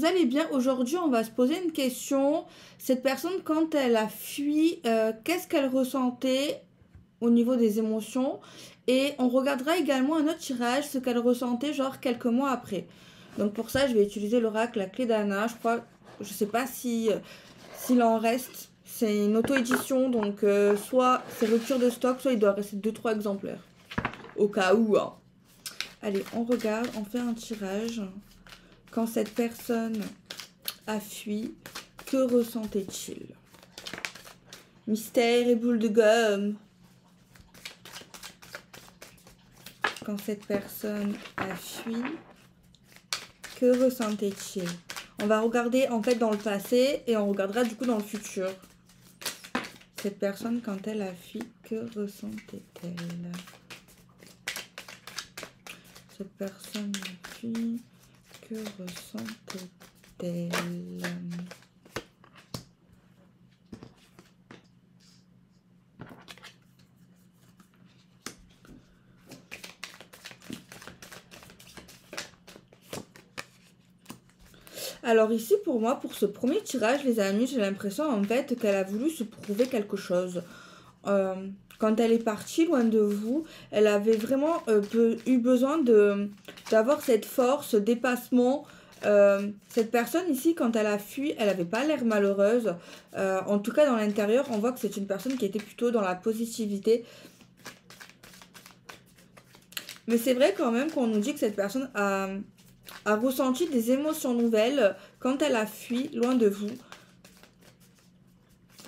vous allez bien. Aujourd'hui, on va se poser une question. Cette personne, quand elle a fui, qu'est-ce qu'elle ressentait au niveau des émotions? Et on regardera également un autre tirage, ce qu'elle ressentait genre quelques mois après. Donc pour ça, je vais utiliser l'oracle, la clé d'Anna. Je crois, je sais pas si s'il en reste. C'est une auto-édition, donc soit c'est rupture de stock, soit il doit rester 2-3 exemplaires. Au cas où, hein. Allez, on regarde, on fait un tirage. Quand cette personne a fui, que ressentait-il? Mystère et boule de gomme. Quand cette personne a fui, que ressentait-il? On va regarder en fait dans le passé et on regardera du coup dans le futur. Cette personne, quand elle a fui, que ressentait-elle? Cette personne a fui, que ressentait-elle? Alors ici pour moi, pour ce premier tirage les amis, j'ai l'impression en fait qu'elle a voulu se prouver quelque chose. Quand elle est partie loin de vous, elle avait vraiment eu besoin d'avoir cette force, ce dépassement. Cette personne ici, quand elle a fui, elle n'avait pas l'air malheureuse. En tout cas dans l'intérieur, on voit que c'est une personne qui était plutôt dans la positivité. Mais c'est vrai quand même qu'on nous dit que cette personne a ressenti des émotions nouvelles quand elle a fui loin de vous.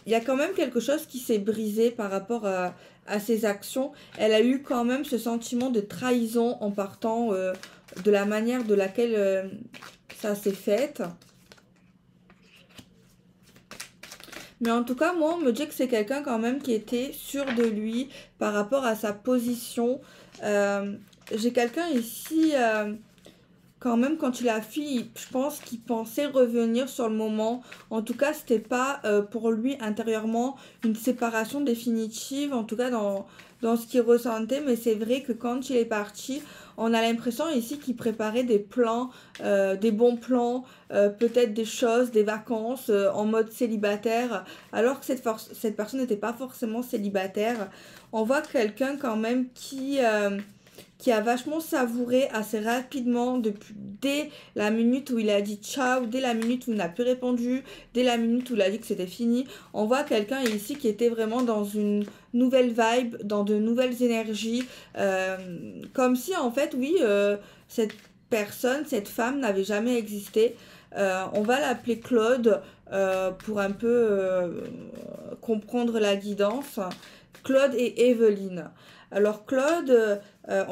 Il y a quand même quelque chose qui s'est brisé par rapport à ses actions. Elle a eu quand même ce sentiment de trahison en partant de la manière de laquelle ça s'est fait. Mais en tout cas, moi, on me dit que c'est quelqu'un quand même qui était sûr de lui par rapport à sa position. J'ai quelqu'un ici... quand même, quand il a fui, je pense qu'il pensait revenir sur le moment. En tout cas, c'était pas pour lui intérieurement une séparation définitive, en tout cas dans ce qu'il ressentait. Mais c'est vrai que quand il est parti, on a l'impression ici qu'il préparait des plans, des bons plans, peut-être des choses, des vacances en mode célibataire. Alors que cette personne n'était pas forcément célibataire. On voit quelqu'un quand même qui a vachement savouré assez rapidement dès la minute où il a dit ciao, dès la minute où il n'a plus répondu, dès la minute où il a dit que c'était fini. On voit quelqu'un ici qui était vraiment dans une nouvelle vibe, dans de nouvelles énergies, comme si en fait, oui, cette personne, cette femme n'avait jamais existé. On va l'appeler Claude pour un peu comprendre la guidance. Claude et Evelyne. Alors Claude,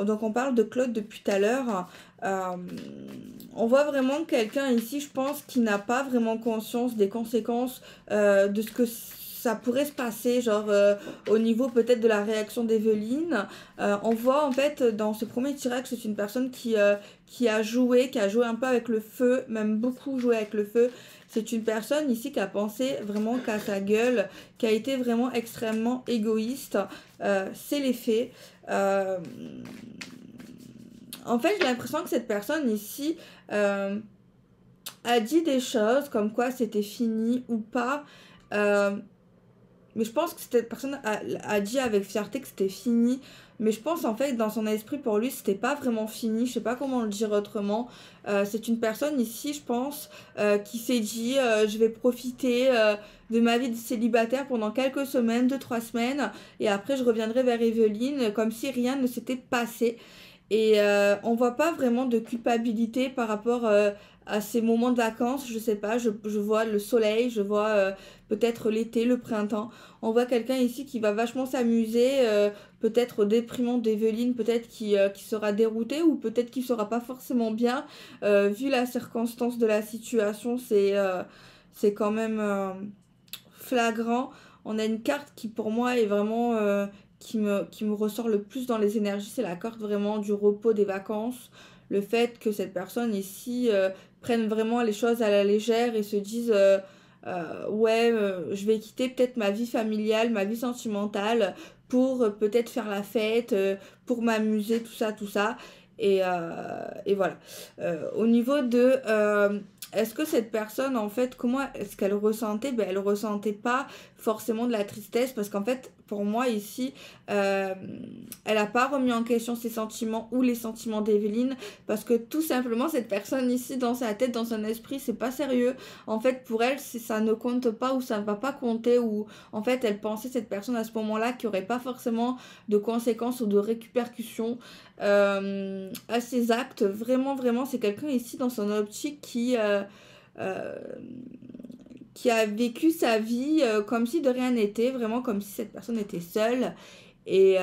donc on parle de Claude depuis tout à l'heure. On voit vraiment quelqu'un ici, je pense, qui n'a pas vraiment conscience des conséquences de ce que ça pourrait se passer, genre au niveau peut-être de la réaction d'Evelyne. On voit en fait dans ce premier tirage que c'est une personne qui a joué un peu avec le feu, même beaucoup joué avec le feu. C'est une personne ici qui a pensé vraiment qu'à sa gueule, qui a été vraiment extrêmement égoïste. C'est les faits. En fait, j'ai l'impression que cette personne ici a dit des choses comme quoi c'était fini ou pas. Mais je pense que cette personne a dit avec fierté que c'était fini. Mais je pense en fait dans son esprit pour lui c'était pas vraiment fini. Je sais pas comment le dire autrement. C'est une personne ici je pense qui s'est dit je vais profiter de ma vie de célibataire pendant quelques semaines, 2-3 semaines. Et après je reviendrai vers Evelyne comme si rien ne s'était passé. Et on voit pas vraiment de culpabilité par rapport à ces moments de vacances. Je sais pas, je vois le soleil, je vois peut-être l'été, le printemps. On voit quelqu'un ici qui va vachement s'amuser, peut-être au déprimant d'Evelyne, peut-être qui sera dérouté ou peut-être qui sera pas forcément bien. Vu la circonstance de la situation, c'est quand même flagrant. On a une carte qui pour moi est vraiment qui me ressort le plus dans les énergies, c'est la carte vraiment du repos, des vacances. Le fait que cette personne ici prenne vraiment les choses à la légère et se dise ouais, je vais quitter peut-être ma vie familiale, ma vie sentimentale pour peut-être faire la fête, pour m'amuser, tout ça, tout ça. Et voilà. Au niveau de est-ce que cette personne, en fait, comment est-ce qu'elle ressentait? Ben, elle ressentait pas forcément de la tristesse parce qu'en fait, pour moi, ici, euh, elle n'a pas remis en question ses sentiments ou les sentiments d'Evelyne parce que tout simplement, cette personne ici, dans sa tête, dans son esprit, c'est pas sérieux. En fait, pour elle, ça ne compte pas ou ça ne va pas compter ou en fait, elle pensait cette personne à ce moment-là qui aurait pas forcément de conséquences ou de répercussions à ses actes. Vraiment, vraiment, c'est quelqu'un ici dans son optique euh, qui a vécu sa vie comme si de rien n'était, vraiment comme si cette personne était seule. Et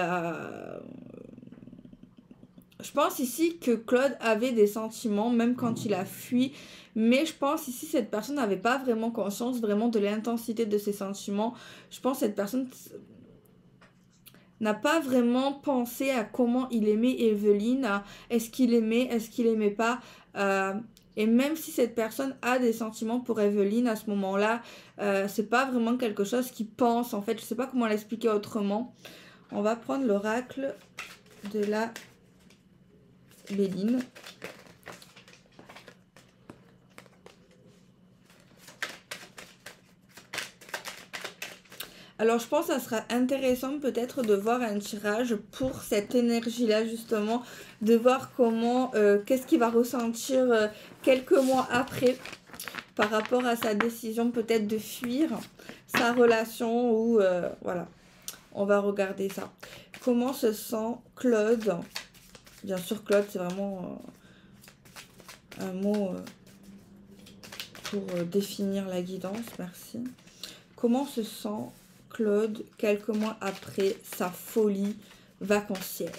je pense ici que Claude avait des sentiments, même quand il a fui. Mais je pense ici cette personne n'avait pas vraiment conscience vraiment de l'intensité de ses sentiments. Je pense que cette personne n'a pas vraiment pensé à comment il aimait Evelyne. Est-ce qu'il aimait, est-ce qu'il aimait pas. Euh, et même si cette personne a des sentiments pour Evelyne à ce moment-là, c'est pas vraiment quelque chose qu'il pense. En fait, je sais pas comment l'expliquer autrement. On va prendre l'oracle de la Béline. Alors je pense que ça sera intéressant peut-être de voir un tirage pour cette énergie-là justement, de voir comment, qu'est-ce qu'il va ressentir quelques mois après par rapport à sa décision peut-être de fuir sa relation ou voilà, on va regarder ça. Comment se sent Claude? Bien sûr Claude c'est vraiment un mot pour définir la guidance, merci. Comment se sent Claude quelques mois après sa folie vacancière?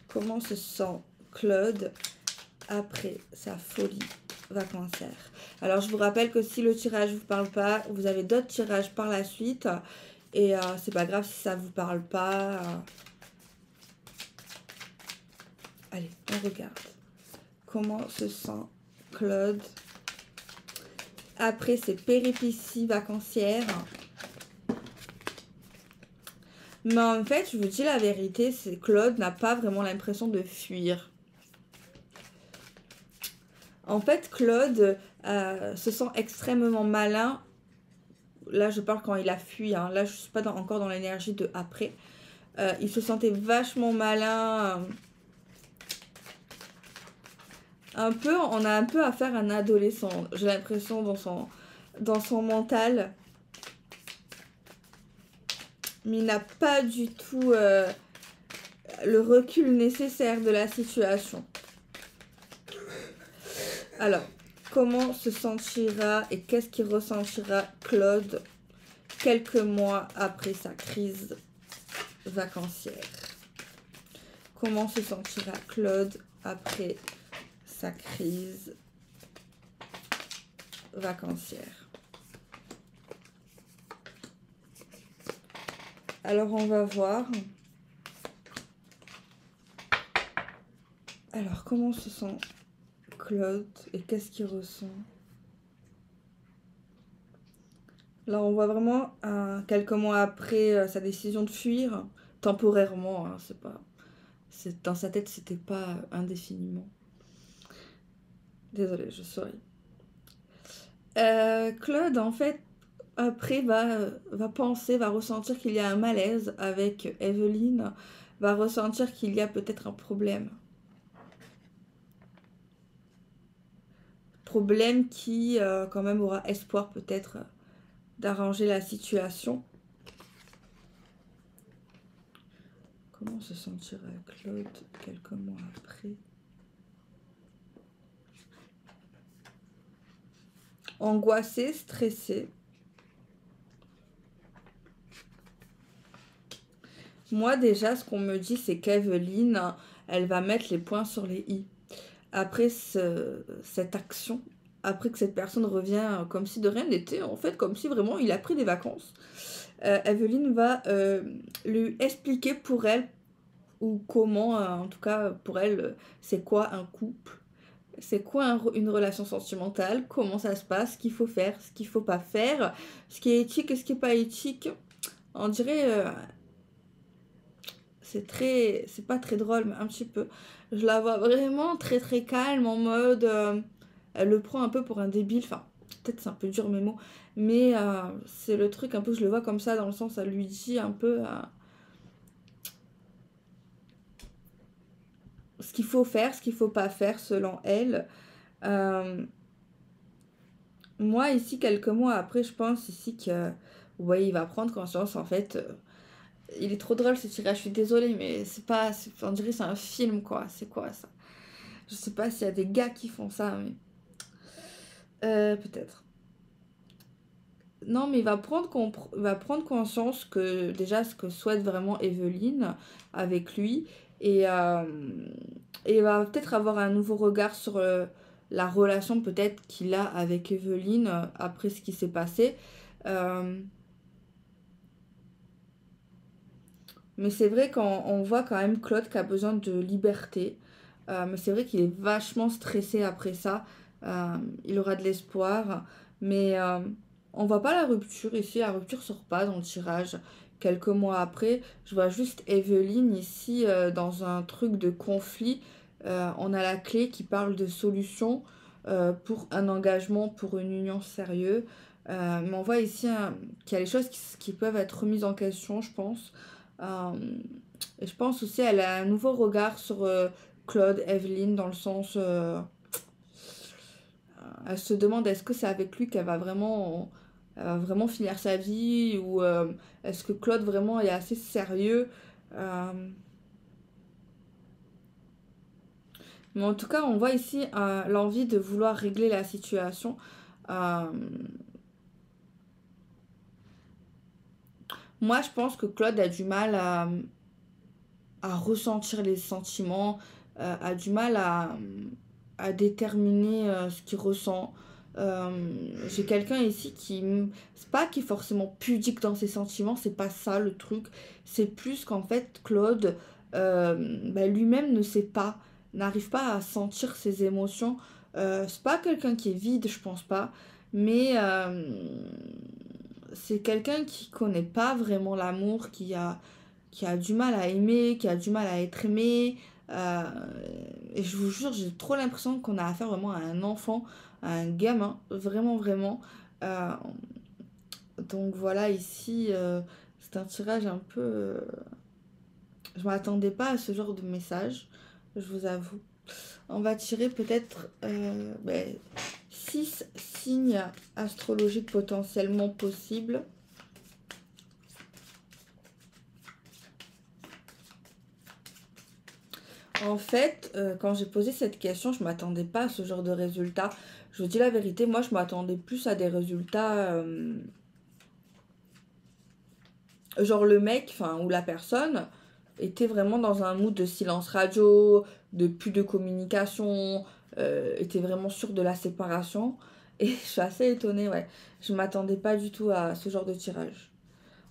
Comment se sent Claude après sa folie vacancière? Alors je vous rappelle que si le tirage ne vous parle pas, vous avez d'autres tirages par la suite. Et c'est pas grave si ça ne vous parle pas. Allez, on regarde. Comment se sent Claude après ses péripéties vacancières? Mais en fait, je vous dis la vérité, c'est Claude n'a pas vraiment l'impression de fuir. En fait, Claude se sent extrêmement malin. Là, je parle quand il a fui. Hein. Là, je ne suis pas encore dans l'énergie de après. Il se sentait vachement malin. Un peu, on a un peu affaire à un adolescent. J'ai l'impression dans son mental. Mais il n'a pas du tout le recul nécessaire de la situation. Alors, comment se sentira et qu'est-ce qu'il ressentira Claude quelques mois après sa crise vacancière? Comment se sentira Claude après sa crise vacancière? Alors, on va voir. Alors, comment se sent Claude et qu'est-ce qu'il ressent? Là, on voit vraiment quelques mois après sa décision de fuir, temporairement, hein, c'est pas... Dans sa tête, c'était pas indéfiniment. Désolée, je souris. Claude, en fait, après, va penser, va ressentir qu'il y a un malaise avec Evelyne, va ressentir qu'il y a peut-être un problème. Problème qui, quand même, aura espoir peut-être d'arranger la situation. Comment se sentira Claude quelques mois après? Angoissé, stressé. Moi, déjà, ce qu'on me dit, c'est qu'Evelyne, elle va mettre les points sur les i. Après cette action, après que cette personne revient comme si de rien n'était, en fait, comme si vraiment il a pris des vacances, Evelyne va lui expliquer pour elle, ou comment, en tout cas pour elle, c'est quoi un couple, c'est quoi une relation sentimentale, comment ça se passe, ce qu'il faut faire, ce qu'il faut pas faire, ce qui est éthique et ce qui est pas éthique. On dirait, c'est pas très drôle, mais un petit peu. Je la vois vraiment très très calme, en mode, elle le prend un peu pour un débile, enfin, peut-être c'est un peu dur mes mots, mais c'est le truc un peu, je le vois comme ça, dans le sens, elle lui dit un peu ce qu'il faut faire, ce qu'il faut pas faire, selon elle. Euh, Moi, ici, quelques mois après, je pense ici que, ouais, il va prendre conscience, en fait. Il est trop drôle ce tirage, je suis désolée, mais c'est pas. On dirait que c'est un film, quoi. C'est quoi ça? Je sais pas s'il y a des gars qui font ça, mais. Peut-être. Non, mais il va prendre conscience que, déjà, ce que souhaite vraiment Evelyne avec lui. Et, et il va peut-être avoir un nouveau regard sur la relation, peut-être, qu'il a avec Evelyne après ce qui s'est passé. Euh, Mais c'est vrai qu'on voit quand même Claude qui a besoin de liberté. Mais c'est vrai qu'il est vachement stressé après ça. Il aura de l'espoir. Mais on voit pas la rupture ici. La rupture sort pas dans le tirage. Quelques mois après, je vois juste Evelyne ici dans un truc de conflit. On a la clé qui parle de solution pour un engagement, pour une union sérieuse. Mais on voit ici qu'il y a les choses qui peuvent être remises en question, je pense. Euh, et je pense aussi elle a un nouveau regard sur Claude, Evelyne, dans le sens... elle se demande est-ce que c'est avec lui elle va vraiment finir sa vie ou est-ce que Claude vraiment est assez sérieux. Euh, mais en tout cas, on voit ici l'envie de vouloir régler la situation. Euh, Moi, je pense que Claude a du mal à ressentir les sentiments, a du mal à déterminer ce qu'il ressent. J'ai quelqu'un ici c'est pas qui est forcément pudique dans ses sentiments, c'est pas ça le truc. C'est plus qu'en fait, Claude lui-même ne sait pas, n'arrive pas à sentir ses émotions. C'est pas quelqu'un qui est vide, je pense pas, mais c'est quelqu'un qui connaît pas vraiment l'amour, qui a du mal à aimer, qui a du mal à être aimé. Euh, et je vous jure, j'ai trop l'impression qu'on a affaire vraiment à un enfant, à un gamin, vraiment, vraiment. Euh, donc voilà, ici, c'est un tirage un peu... je m'attendais pas à ce genre de message, je vous avoue. On va tirer peut-être 6 signes astrologiques potentiellement possibles. En fait, quand j'ai posé cette question, je m'attendais pas à ce genre de résultat. Je vous dis la vérité, moi je m'attendais plus à des résultats genre le mec, enfin ou la personne était vraiment dans un mood de silence radio, de plus de communication, était vraiment sûr de la séparation. Et je suis assez étonnée, ouais. Je m'attendais pas du tout à ce genre de tirage.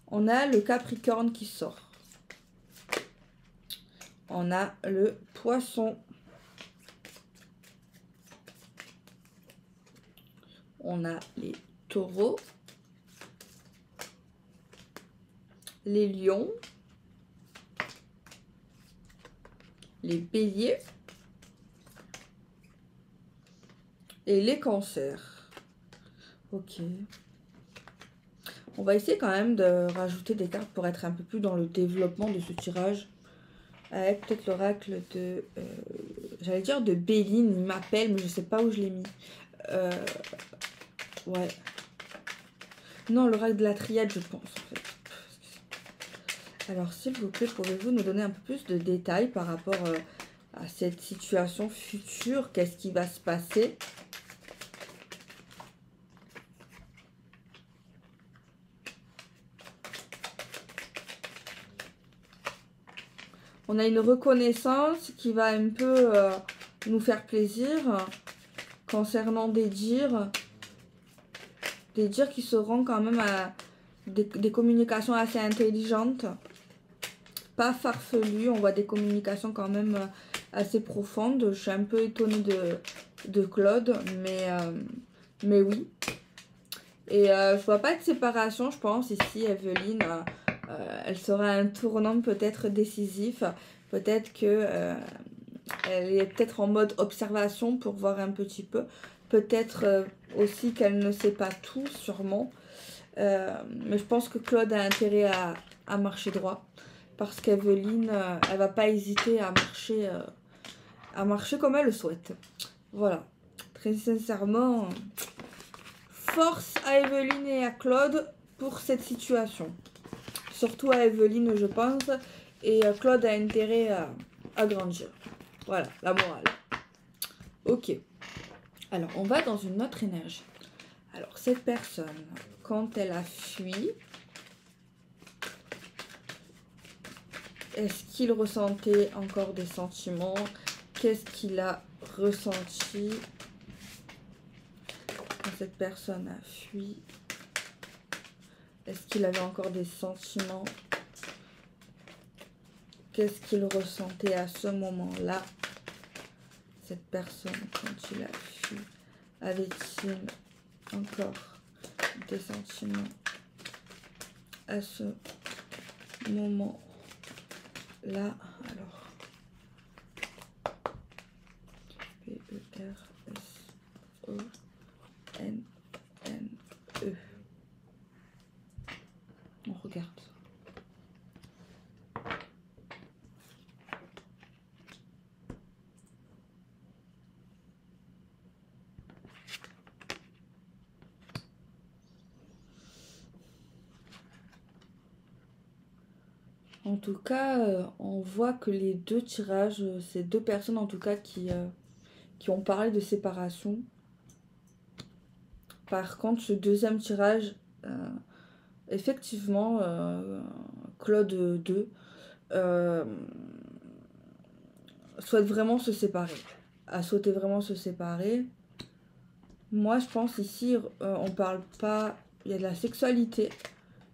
On a le Capricorne qui sort. On a le Poisson. On a les Taureaux. Les Lions. Les Béliers. Et les Cancers. Ok. On va essayer quand même de rajouter des cartes pour être un peu plus dans le développement de ce tirage. Avec peut-être l'oracle de... j'allais dire de Béline, il m'appelle, mais je sais pas où je l'ai mis. Ouais. Non, l'oracle de la triade, je pense, en fait. Alors, s'il vous plaît, pouvez-vous nous donner un peu plus de détails par rapport à cette situation future? Qu'est-ce qui va se passer? On a une reconnaissance qui va un peu nous faire plaisir concernant des dires qui seront quand même à des communications assez intelligentes, pas farfelues. On voit des communications quand même assez profondes. Je suis un peu étonnée de Claude, mais oui. Et je vois pas de séparation, je pense, ici, Evelyne. Elle sera un tournant peut-être décisif. Peut-être que elle est peut-être en mode observation pour voir un petit peu. peut-être aussi qu'elle ne sait pas tout, sûrement. Mais je pense que Claude a intérêt à marcher droit. Parce qu'Evelyne, elle va pas hésiter à marcher comme elle le souhaite. Voilà. Très sincèrement, force à Evelyne et à Claude pour cette situation. Surtout à Evelyne, je pense. Et Claude a intérêt à grandir. Voilà, la morale. Ok. Alors, on va dans une autre énergie. Alors, cette personne, quand elle a fui, est-ce qu'il ressentait encore des sentiments? Qu'est-ce qu'il a ressenti quand cette personne a fui? Est-ce qu'il avait encore des sentiments? Qu'est-ce qu'il ressentait à ce moment-là? Cette personne, quand il a fui, avait-il encore des sentiments à ce moment-là? Alors, P-E-R-S-O-N-N-E. On regarde. En tout cas, on voit que les deux tirages, c'est deux personnes en tout cas qui ont parlé de séparation. Par contre, ce deuxième tirage, effectivement, Claude 2 souhaite vraiment se séparer. A souhaité vraiment se séparer. Moi, je pense ici, on parle pas... Il y a de la sexualité.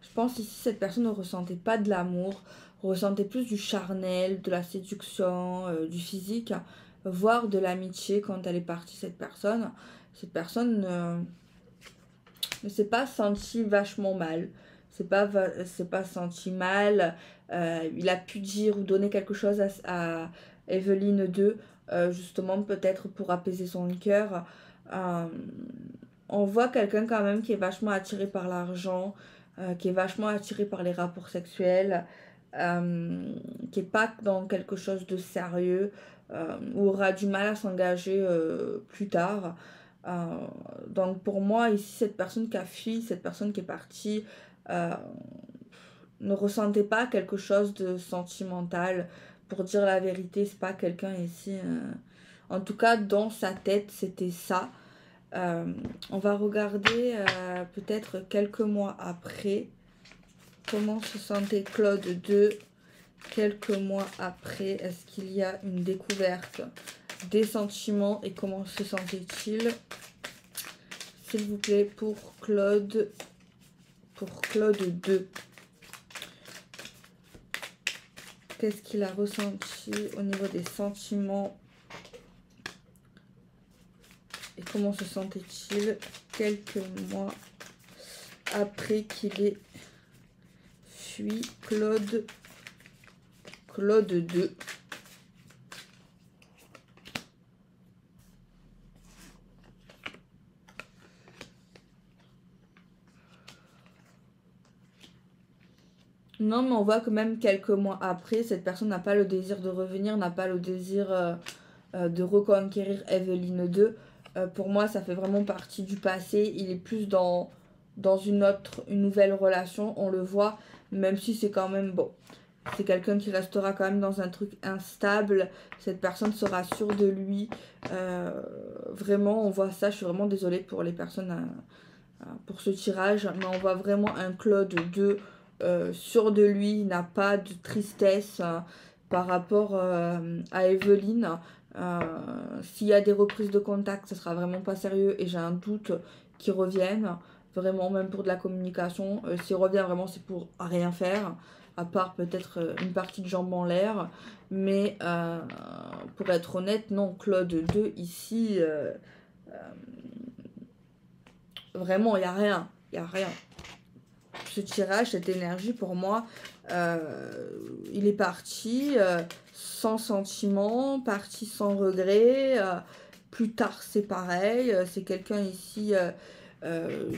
Je pense ici, cette personne ne ressentait pas de l'amour, ressentait plus du charnel, de la séduction, du physique, voire de l'amitié quand elle est partie, cette personne. Cette personne ne s'est pas sentie vachement mal. C'est pas senti mal. Il a pu dire ou donner quelque chose à Evelyne 2, justement peut-être pour apaiser son cœur. On voit quelqu'un quand même qui est vachement attiré par l'argent, qui est vachement attiré par les rapports sexuels, qui est pas dans quelque chose de sérieux, ou aura du mal à s'engager plus tard. Donc pour moi, ici, cette personne qui a fui, cette personne qui est partie, ne ressentait pas quelque chose de sentimental. Pour dire la vérité, c'est pas quelqu'un ici... En tout cas, dans sa tête, c'était ça. On va regarder peut-être quelques mois après comment se sentait Claude 2 quelques mois après. Est-ce qu'il y a une découverte des sentiments et comment se sentait-il, s'il vous plaît, pour Claude 2? Qu'est-ce qu'il a ressenti au niveau des sentiments et comment se sentait-il quelques mois après qu'il ait fui Claude 2? Non, mais on voit que même quelques mois après, cette personne n'a pas le désir de revenir, n'a pas le désir de reconquérir Evelyne 2. Pour moi, ça fait vraiment partie du passé. Il est plus dans une nouvelle relation, on le voit, même si c'est quand même bon. C'est quelqu'un qui restera quand même dans un truc instable. Cette personne sera sûre de lui. Vraiment, on voit ça. Je suis vraiment désolée pour les personnes, pour ce tirage. Mais on voit vraiment un Claude 2 sûr de lui. Il n'a pas de tristesse par rapport à Evelyne. S'il y a des reprises de contact, ce sera vraiment pas sérieux. Et j'ai un doute qu'ils reviennent. Vraiment, même pour de la communication. S'il revient vraiment, c'est pour rien faire. À part peut-être une partie de jambes en l'air. Mais pour être honnête, non, Claude 2 ici, vraiment, il n'y a rien. Il n'y a rien. Ce tirage, cette énergie, pour moi, il est parti sans sentiment, parti sans regret, Plus tard, c'est pareil. C'est quelqu'un ici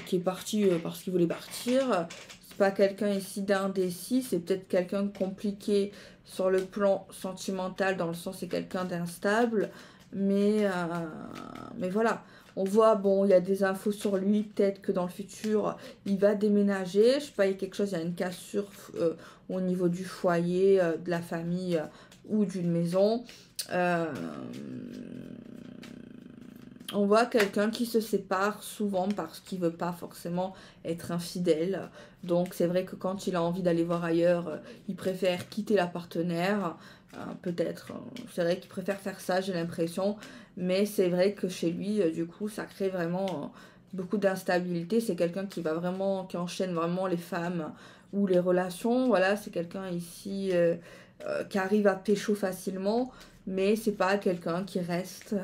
qui est parti parce qu'il voulait partir. C'est pas quelqu'un ici d'indécis. C'est peut-être quelqu'un de compliqué sur le plan sentimental, dans le sens c'est quelqu'un d'instable. Mais voilà. On voit, bon, il y a des infos sur lui. Peut-être que dans le futur, il va déménager. Je sais pas, il y a quelque chose, il y a une cassure au niveau du foyer, de la famille ou d'une maison. On voit quelqu'un qui se sépare souvent parce qu'il veut pas forcément être infidèle. Donc c'est vrai que quand il a envie d'aller voir ailleurs, il préfère quitter la partenaire. Peut-être, c'est vrai qu'il préfère faire ça, j'ai l'impression. Mais c'est vrai que chez lui, du coup, ça crée vraiment beaucoup d'instabilité. C'est quelqu'un qui va vraiment, qui enchaîne vraiment les femmes ou les relations. Voilà, c'est quelqu'un ici qui arrive à pécho facilement, mais c'est pas quelqu'un qui reste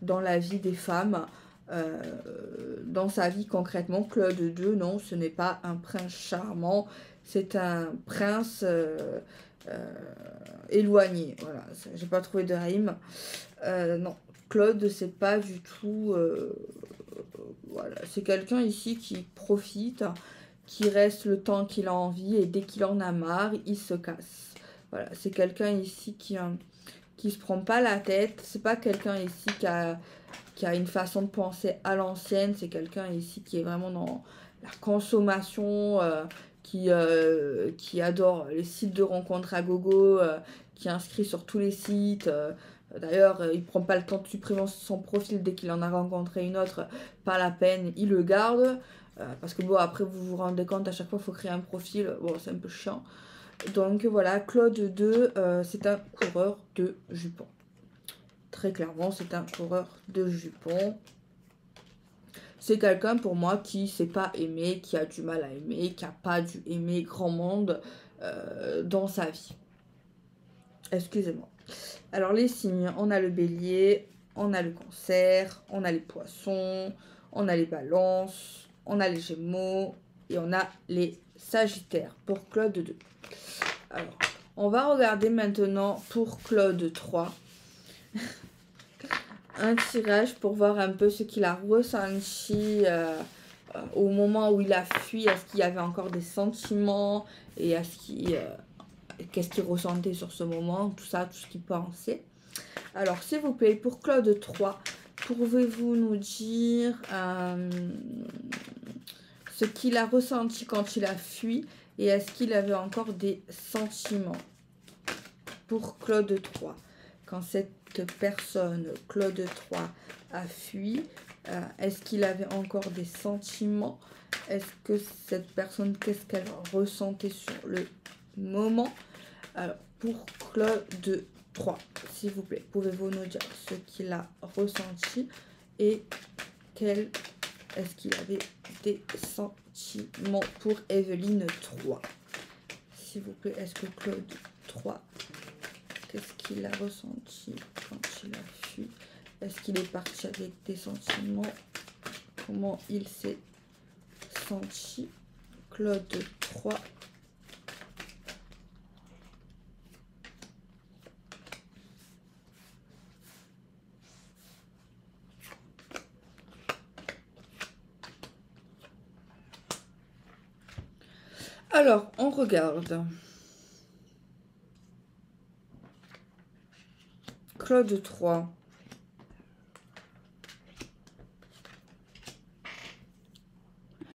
dans la vie des femmes, dans sa vie concrètement. Claude 2, non, ce n'est pas un prince charmant, c'est un prince éloigné. Voilà, j'ai pas trouvé de rime. Non, Claude, c'est pas du tout. Voilà, c'est quelqu'un ici qui profite, qui reste le temps qu'il a envie et dès qu'il en a marre, il se casse. Voilà, c'est quelqu'un ici qui se prend pas la tête. C'est pas quelqu'un ici qui a une façon de penser à l'ancienne. C'est quelqu'un ici qui est vraiment dans la consommation, qui adore les sites de rencontres à gogo, qui est inscrit sur tous les sites. D'ailleurs, il prend pas le temps de supprimer son profil dès qu'il en a rencontré une autre. Pas la peine, il le garde. Parce que bon, après, vous vous rendez compte, à chaque fois, il faut créer un profil. Bon, c'est un peu chiant. Donc voilà, Claude 2, c'est un coureur de jupons. Très clairement, c'est un coureur de jupons. C'est quelqu'un pour moi qui ne sait pas aimer, qui a du mal à aimer, qui n'a pas dû aimer grand monde dans sa vie. Excusez-moi. Alors les signes, on a le bélier, on a le cancer, on a les poissons, on a les balances, on a les gémeaux et on a les sagittaires pour Claude 2. Alors, on va regarder maintenant pour Claude 3. Un tirage pour voir un peu ce qu'il a ressenti au moment où il a fui. Est-ce qu'il y avait encore des sentiments et qu'est-ce qu'il ressentait sur ce moment, tout ça, tout ce qu'il pensait. Alors, s'il vous plaît, pour Claude 3, pouvez-vous nous dire ce qu'il a ressenti quand il a fui et est-ce qu'il avait encore des sentiments pour Claude 3? Quand cette personne, Claude 3, a fui, est-ce qu'il avait encore des sentiments? Est-ce que cette personne, qu'est-ce qu'elle ressentait sur le moment? Alors, pour Claude 3, s'il vous plaît, pouvez-vous nous dire ce qu'il a ressenti et est-ce qu'il avait des sentiments pour Evelyne 3? S'il vous plaît, est-ce que Claude 3, qu'est-ce qu'il a ressenti quand il a fui? Est-ce qu'il est parti avec des sentiments? Comment il s'est senti? Claude 3. Alors, on regarde. Claude 3.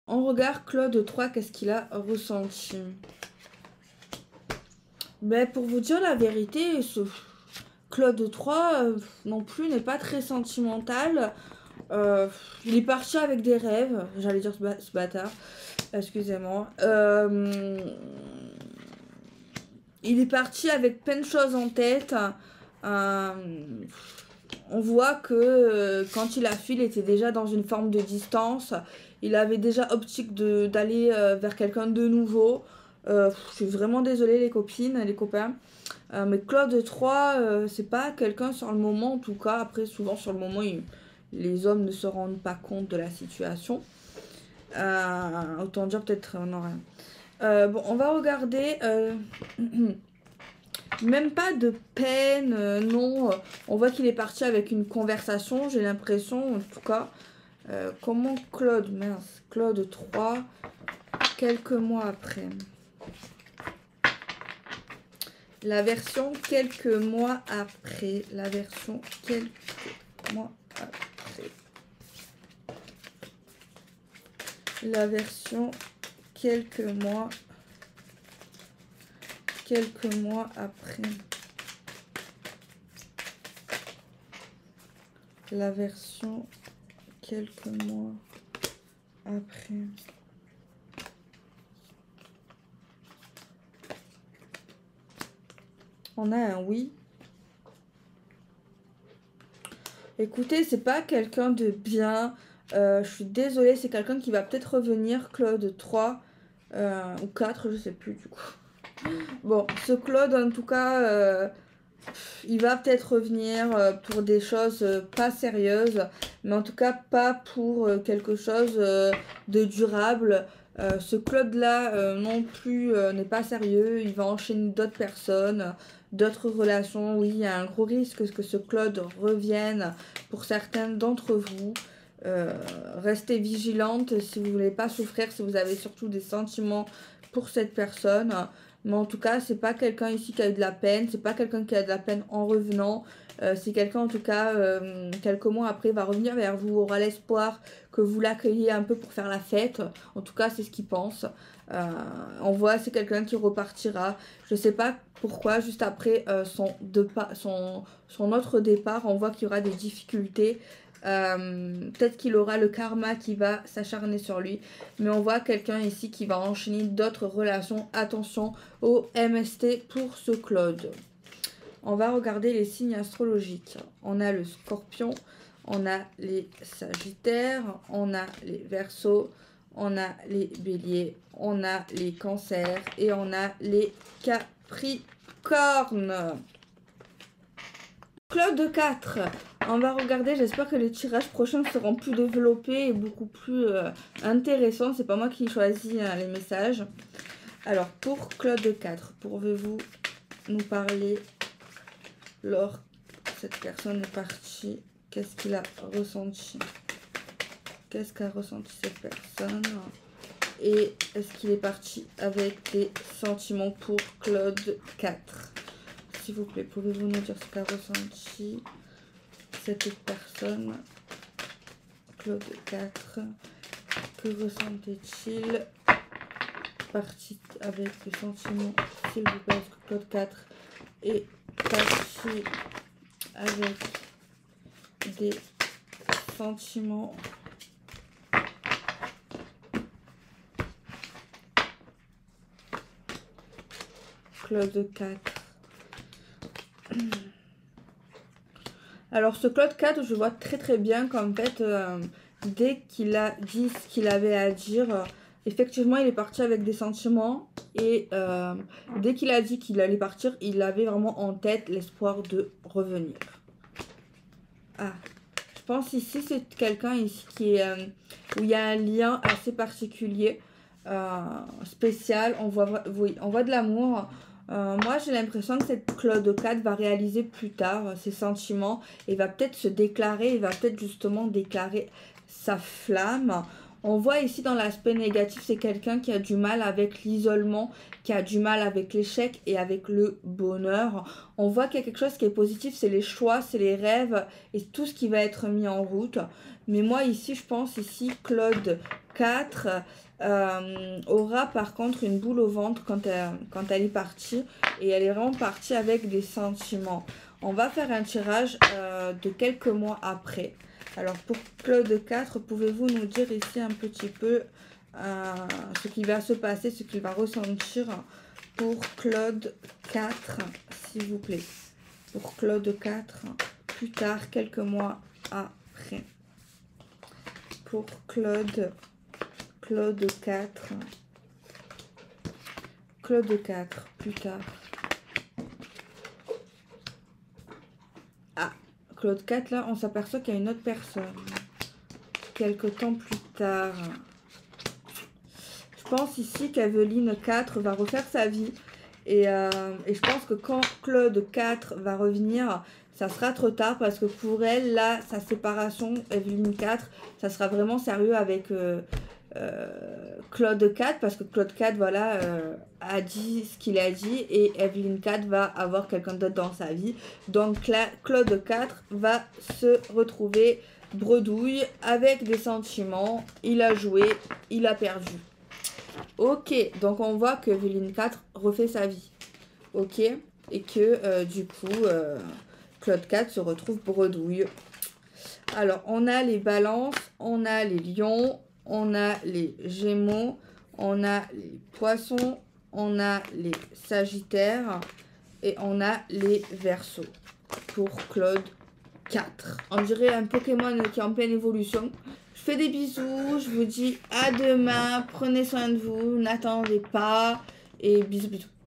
On regarde Claude 3, qu'est-ce qu'il a ressenti? Ben, pour vous dire la vérité, ce Claude 3 non plus n'est pas très sentimental. Il est parti avec des rêves, j'allais dire ce bâtard, excusez-moi. Il est parti avec plein de choses en tête. On voit que quand il a fui, il était déjà dans une forme de distance. Il avait déjà optique d'aller vers quelqu'un de nouveau. Je suis vraiment désolée les copines, les copains. Mais Claude 3, c'est pas quelqu'un sur le moment en tout cas. Après, souvent sur le moment, les hommes ne se rendent pas compte de la situation. Autant dire peut-être non rien. Bon, on va regarder Même pas de peine, non. On voit qu'il est parti avec une conversation, j'ai l'impression, en tout cas. Comment Claude, mince, Claude 3, quelques mois après. La version quelques mois après. La version quelques mois après. La version quelques mois après. La version quelques mois après. On a un oui. Écoutez, c'est pas quelqu'un de bien. Je suis désolée, c'est quelqu'un qui va peut-être revenir, Claude 3 ou 4, je sais plus du coup. Bon, ce Claude, en tout cas, il va peut-être revenir pour des choses pas sérieuses, mais en tout cas pas pour quelque chose de durable. Ce Claude-là non plus n'est pas sérieux, il va enchaîner d'autres personnes, d'autres relations. Oui, il y a un gros risque que ce Claude revienne pour certains d'entre vous. Restez vigilante si vous ne voulez pas souffrir, si vous avez surtout des sentiments pour cette personne. Mais en tout cas, c'est pas quelqu'un ici qui a eu de la peine, c'est pas quelqu'un qui a de la peine en revenant. C'est quelqu'un en tout cas, quelques mois après, va revenir vers vous, aura l'espoir que vous l'accueilliez un peu pour faire la fête. En tout cas, c'est ce qu'il pense. On voit, c'est quelqu'un qui repartira. Je sais pas pourquoi, juste après son autre départ, on voit qu'il y aura des difficultés. Peut-être qu'il aura le karma qui va s'acharner sur lui, mais on voit quelqu'un ici qui va enchaîner d'autres relations. Attention au MST pour ce Claude. On va regarder les signes astrologiques. On a le Scorpion, on a les Sagittaires, on a les Verseaux, on a les Béliers, on a les Cancers et on a les Capricornes. Claude 4. On va regarder, j'espère que les tirages prochains seront plus développés et beaucoup plus intéressants. C'est pas moi qui choisis les messages. Alors, pour Claude 4, pouvez-vous nous parler lors cette personne est partie? Qu'est-ce qu'il a ressenti? Qu'est-ce qu'a ressenti cette personne? Et est-ce qu'il est parti avec des sentiments pour Claude 4? S'il vous plaît, pouvez-vous nous dire ce qu'a ressenti cette personne? Claude 4. Que ressentait-il? Parti avec des sentiments, s'il vous plaît, parce que Claude 4 est parti avec des sentiments. Claude 4. Alors ce Claude 4, je vois très bien qu'en fait, dès qu'il a dit ce qu'il avait à dire, effectivement il est parti avec des sentiments. Et dès qu'il a dit qu'il allait partir, il avait vraiment en tête l'espoir de revenir. Ah, je pense ici c'est quelqu'un ici qui est, où il y a un lien assez particulier, spécial. On voit, oui, on voit de l'amour. Moi j'ai l'impression que cette Claude 4 va réaliser plus tard ses sentiments et va peut-être se déclarer, et va peut-être justement déclarer sa flamme. On voit ici dans l'aspect négatif, c'est quelqu'un qui a du mal avec l'isolement, qui a du mal avec l'échec et avec le bonheur. On voit qu'il y a quelque chose qui est positif, c'est les choix, c'est les rêves et tout ce qui va être mis en route. Mais moi ici, je pense ici, Claude 4 aura par contre une boule au ventre quand elle est partie. Et elle est vraiment partie avec des sentiments. On va faire un tirage de quelques mois après. Alors pour Claude 4, pouvez-vous nous dire ici un petit peu ce qui va se passer, ce qu'il va ressentir pour Claude 4, s'il vous plaît. Pour Claude 4, plus tard, quelques mois après. Pour Claude 4. Claude 4, plus tard. Ah, Claude 4, là, on s'aperçoit qu'il y a une autre personne. Quelques temps plus tard. Je pense ici qu'Eveline 4 va refaire sa vie Et je pense que quand Claude 4 va revenir, ça sera trop tard parce que pour elle, là, sa séparation, Evelyne 4, ça sera vraiment sérieux avec Claude 4 parce que Claude 4, voilà, a dit ce qu'il a dit et Evelyne 4 va avoir quelqu'un d'autre dans sa vie. Donc là, Claude 4 va se retrouver bredouille avec des sentiments. Il a joué, il a perdu. Ok, donc on voit que Evelyne 4 refait sa vie. Ok, et que du coup, Claude 4 se retrouve bredouille. Alors, on a les balances, on a les lions, on a les gémeaux, on a les poissons, on a les sagittaires et on a les verseaux pour Claude 4. On dirait un Pokémon qui est en pleine évolution. Je fais des bisous, je vous dis à demain, prenez soin de vous, n'attendez pas et bisous bisous.